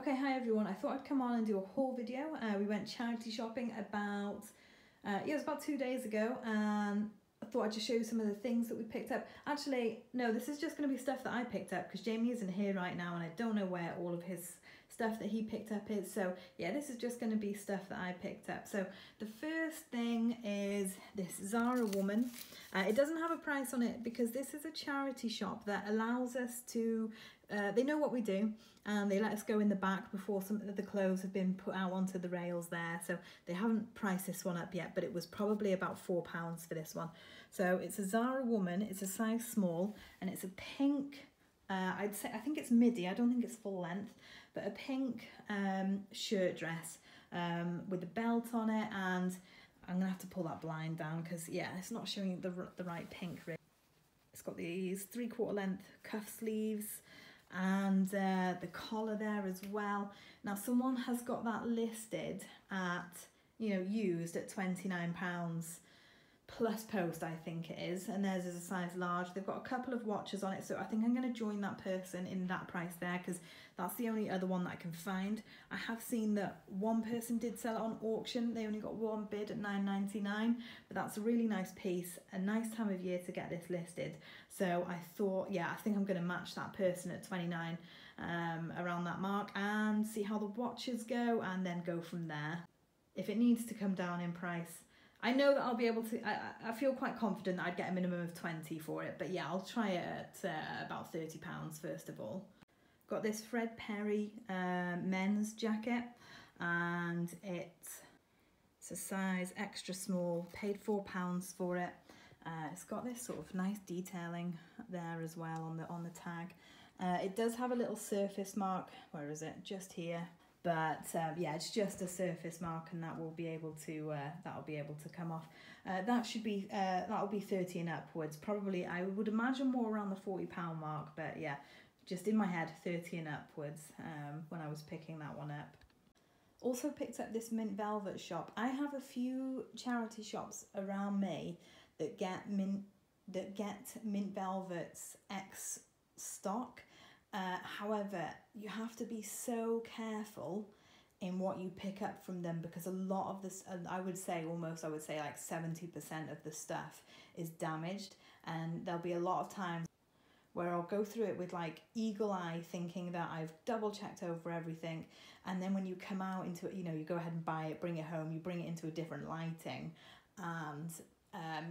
Okay, hi everyone. I thought I'd come on and do a haul video. We went charity shopping about, it was about 2 days ago, and I thought I'd just show you some of the things that we picked up. Actually, no, this is just going to be stuff that I picked up because Jamie isn't here right now and I don't know where all of his stuff that he picked up is. So yeah, this is just going to be stuff that I picked up. So the first thing is this Zara woman. It doesn't have a price on it because this is a charity shop that allows us to, they know what we do and they let us go in the back before some of the clothes have been put out onto the rails there. So they haven't priced this one up yet, but it was probably about £4 for this one. So it's a Zara woman, it's a size small, and it's a pink, I think it's midi, I don't think it's full length, but a pink shirt dress with a belt on it, and I'm gonna have to pull that blind down because yeah, it's not showing the right pink really. It's got these 3/4 length cuff sleeves and the collar there as well. Now someone has got that listed at, you know, used at £29 plus post, I think it is, and theirs is a size large. They've got a couple of watches on it, so I think I'm going to join that person in that price there because that's the only other one that I can find. I have seen that one person did sell it on auction. They only got one bid at £9.99, but that's a really nice piece, a nice time of year to get this listed. So I thought, yeah, I think I'm going to match that person at 29 around that mark and see how the watches go and then go from there. If it needs to come down in price, I know that I'll be able to, I feel quite confident that I'd get a minimum of 20 for it, but yeah, I'll try it at about £30 first of all. Got this Fred Perry men's jacket, and it's a size extra small, paid £4 for it. It's got this sort of nice detailing there as well on the tag. It does have a little surface mark, where is it? Just here. But yeah, it's just a surface mark, and that will be able to come off. That should be that'll be 30 and upwards. Probably, I would imagine more around the £40 mark. But yeah, just in my head, 30 and upwards when I was picking that one up. Also picked up this mint velvet shop. I have a few charity shops around me that get mint velvets ex stock. However, you have to be so careful in what you pick up from them because a lot of this, I would say like 70% of the stuff is damaged, and there'll be a lot of times where I'll go through it with like eagle eye thinking that I've double checked over everything, and then when you come out into it, you know, you go ahead and buy it, bring it home, you bring it into a different lighting, and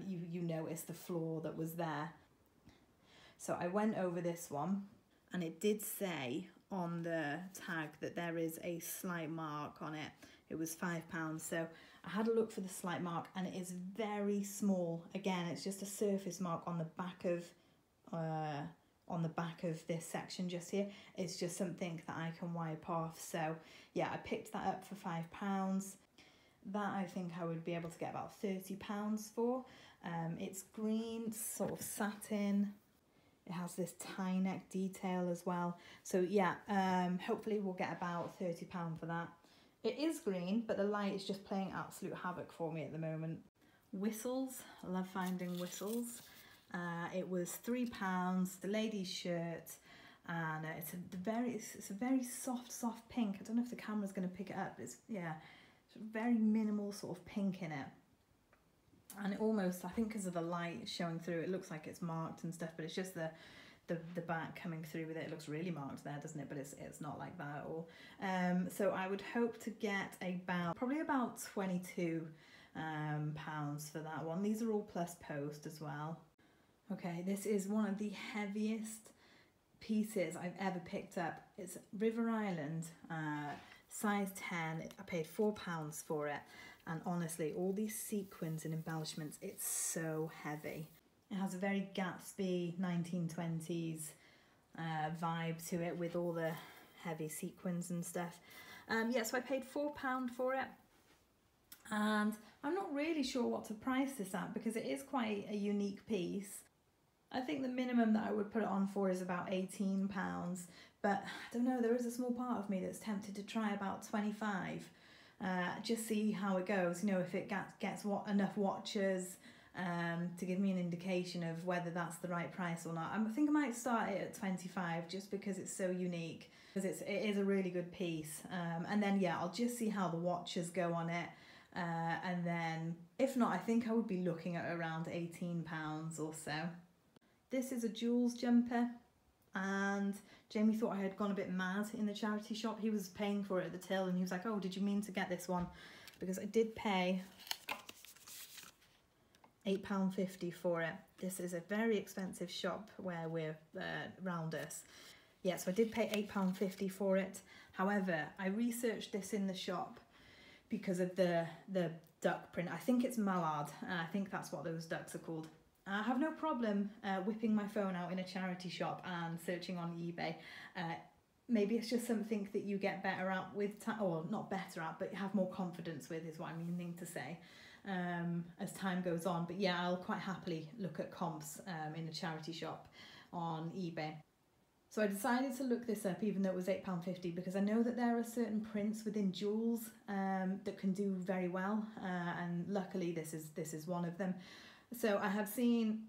you notice the flaw that was there. So I went over this one, and it did say on the tag that there is a slight mark on it. It was £5, so I had a look for the slight mark, and it is very small. Again, it's just a surface mark on the back of this section just here. It's just something that I can wipe off. So yeah, I picked that up for £5. That I think I would be able to get about £30 for. It's green, sort of satin. It has this tie neck detail as well. So yeah, hopefully we'll get about £30 for that. It is green, but the light is just playing absolute havoc for me at the moment. Whistles, I love finding whistles. It was £3, the lady's shirt, and it's a very soft pink. I don't know if the camera's going to pick it up, but it's, yeah, it's very minimal sort of pink in it. And it almost, I think because of the light showing through, it looks like it's marked and stuff, but it's just the back coming through with it. It looks really marked there, doesn't it? But it's not like that at all. So I would hope to get probably about £22 for that one. These are all plus post as well. Okay, this is one of the heaviest pieces I've ever picked up. It's River Island, size 10. I paid £4 for it. And honestly, all these sequins and embellishments, it's so heavy. It has a very Gatsby 1920s vibe to it with all the heavy sequins and stuff. Yeah, so I paid £4 for it. And I'm not really sure what to price this at because it is quite a unique piece. I think the minimum that I would put it on for is about £18. But I don't know, there is a small part of me that's tempted to try about 25. Just see how it goes, you know, if it gets enough watchers to give me an indication of whether that's the right price or not. I think I might start it at 25 just because it's so unique. because it is a really good piece. And then yeah, I'll just see how the watches go on it. And then if not, I think I would be looking at around £18 or so. This is a Jules jumper, and Jamie thought I had gone a bit mad in the charity shop. He was paying for it at the till and he was like, oh, did you mean to get this one? Because I did pay £8.50 for it. This is a very expensive shop where we're around us. Yeah, so I did pay £8.50 for it. However, I researched this in the shop because of the duck print. I think it's mallard. I think that's what those ducks are called. I have no problem whipping my phone out in a charity shop and searching on eBay. Maybe it's just something that you get better at with time, or not better at, but have more confidence with, is what I'm meaning to say, as time goes on. But yeah, I'll quite happily look at comps in a charity shop on eBay. So I decided to look this up, even though it was £8.50, because I know that there are certain prints within Jules that can do very well, and luckily this is one of them. So I have seen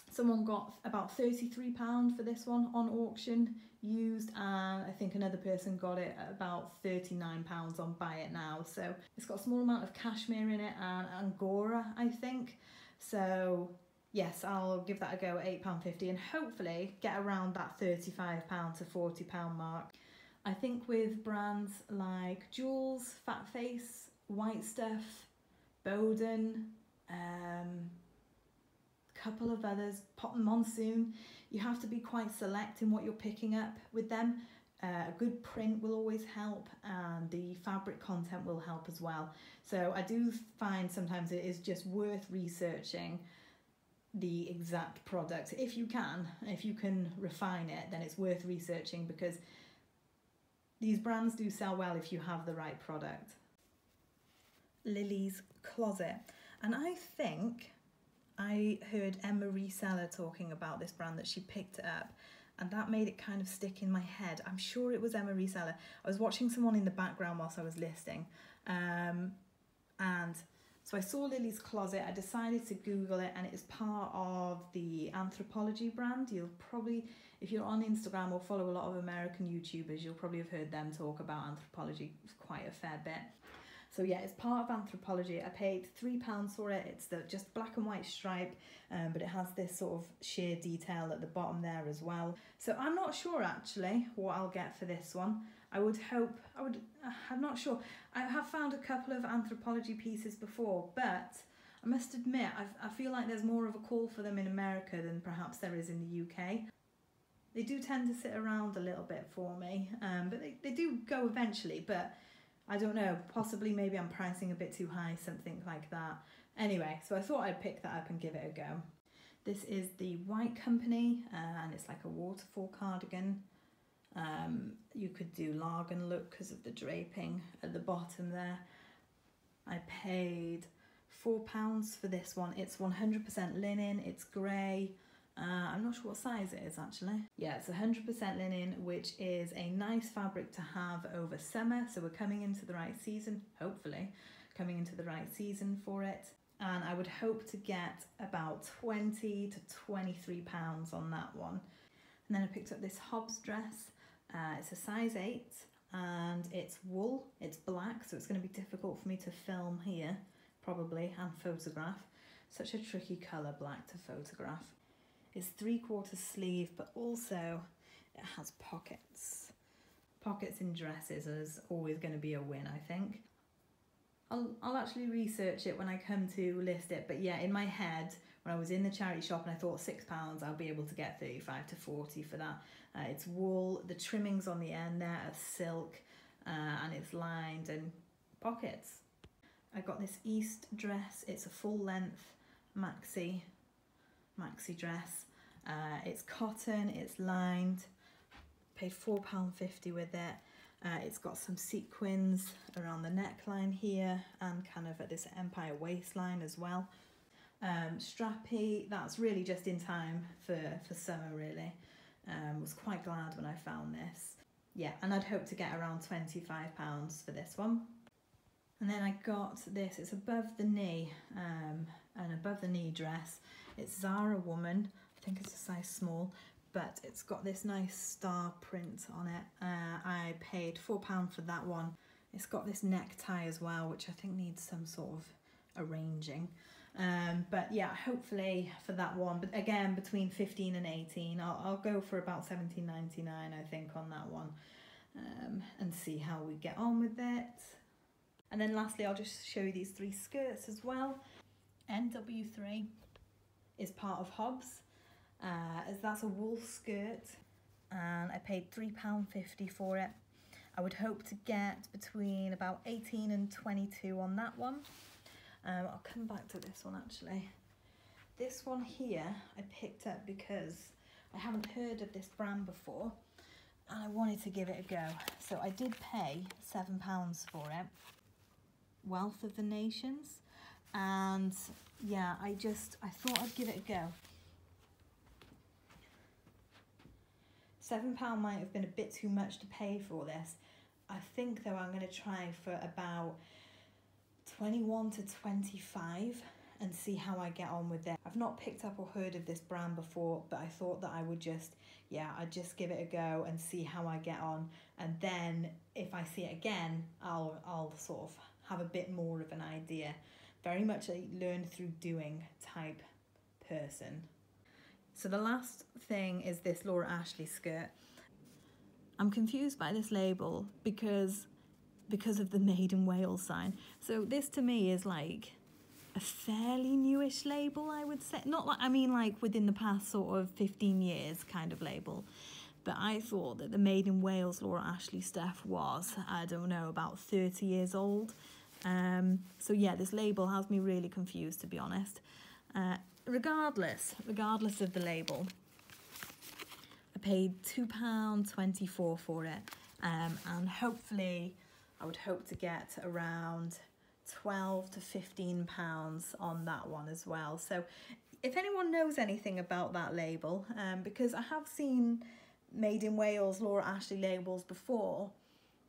someone got about £33 for this one on auction used, and I think another person got it at about £39 on Buy It Now. So it's got a small amount of cashmere in it and Angora, I think. So yes, I'll give that a go at £8.50 and hopefully get around that £35 to £40 mark. I think with brands like Jules, Fat Face, White Stuff, Bowden, couple of others, Pot and Monsoon, you have to be quite select in what you're picking up with them. A good print will always help, and the fabric content will help as well. So I do find sometimes it is just worth researching the exact product. If you can refine it, then it's worth researching, because these brands do sell well if you have the right product. Lily's Closet. And I think I heard Emma Reseller talking about this brand, that she picked it up, and that made it kind of stick in my head. I'm sure it was Emma Reseller. I was watching someone in the background whilst I was listing, and so I saw Lily's Closet. I decided to Google it, and it is part of the Anthropology brand. You'll probably, if you're on Instagram or follow a lot of American YouTubers, you'll probably have heard them talk about Anthropology quite a fair bit. So yeah, it's part of Anthropology. I paid £3 for it. It's the just black and white stripe, but it has this sort of sheer detail at the bottom there as well. So I'm not sure actually what I'll get for this one. I'm not sure. I have found a couple of Anthropology pieces before, but I must admit, I feel like there's more of a call for them in America than perhaps there is in the UK. They do tend to sit around a little bit for me, but they do go eventually, but I don't know, possibly maybe I'm pricing a bit too high, something like that. Anyway, so I thought I'd pick that up and give it a go. This is the White Company, and it's like a waterfall cardigan. You could do Largan look because of the draping at the bottom there. I paid £4 for this one. It's 100% linen, it's grey. I'm not sure what size it is actually. Yeah, it's 100% linen, which is a nice fabric to have over summer. So we're coming into the right season, hopefully, coming into the right season for it. And I would hope to get about £20 to £23 on that one. And then I picked up this Hobbs dress. It's a size 8 and it's wool, it's black, so it's going to be difficult for me to film here, probably, and photograph. Such a tricky colour, black, to photograph. It's 3/4 sleeve, but also it has pockets. Pockets in dresses is always going to be a win, I think. I'll actually research it when I come to list it, but yeah, in my head, when I was in the charity shop and I thought £6, I'll be able to get 35 to 40 for that. It's wool, the trimmings on the end there are silk, and it's lined, and pockets. I got this East dress. It's a full length maxi dress. It's cotton, it's lined. Paid £4.50 with it. It's got some sequins around the neckline here and kind of at this empire waistline as well. Strappy, that's really just in time for summer really. Was quite glad when I found this. Yeah, and I'd hope to get around £25 for this one. And then I got this, it's above the knee, an above the knee dress. It's Zara woman, I think it's a size small, but it's got this nice star print on it. I paid £4 for that one. It's got this necktie as well, which I think needs some sort of arranging. But yeah, hopefully for that one, but again, between 15 and 18, I'll go for about 17.99, I think, on that one, and see how we get on with it. And then lastly, I'll just show you these 3 skirts as well. NW3 is part of Hobbs, as that's a wool skirt, and I paid £3.50 for it. I would hope to get between about 18 and 22 on that one. I'll come back to this one actually. This one here I picked up because I haven't heard of this brand before and I wanted to give it a go. So I did pay £7 for it. Wealth of the Nations. And yeah, I thought I'd give it a go. £7 might have been a bit too much to pay for this. I think though I'm going to try for about 21 to 25 and see how I get on with it. I've not picked up or heard of this brand before, but I thought that I would I'd just give it a go and see how I get on, and then if I see it again, I'll sort of have a bit more of an idea. Very much a learn through doing type person. So the last thing is this Laura Ashley skirt. I'm confused by this label because of the Made in Wales sign. So this to me is like a fairly newish label, I would say. Not like, I mean like within the past sort of 15 years kind of label. But I thought that the Made in Wales Laura Ashley stuff was, I don't know, about 30 years old. So yeah, this label has me really confused, to be honest. Regardless of the label, I paid £2.24 for it, and hopefully I would hope to get around £12 to £15 on that one as well. So if anyone knows anything about that label, because I have seen Made in Wales Laura Ashley labels before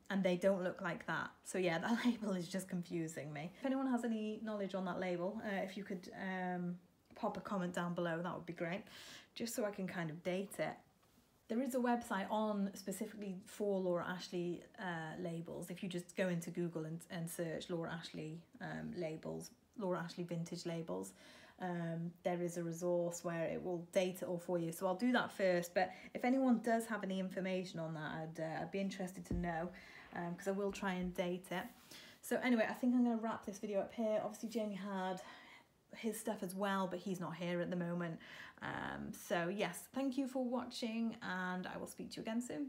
and they don't look like that. So yeah, that label is just confusing me. If anyone has any knowledge on that label, if you could pop a comment down below, that would be great, just so I can kind of date it. There is a website on specifically for Laura Ashley labels. If you just go into Google and search Laura Ashley labels, Laura Ashley vintage labels, there is a resource where it will date it all for you. So I'll do that first, but if anyone does have any information on that, I'd be interested to know, because I will try and date it. So anyway, I think I'm going to wrap this video up here. Obviously Jamie had his stuff as well, but he's not here at the moment. So yes, thank you for watching, and I will speak to you again soon.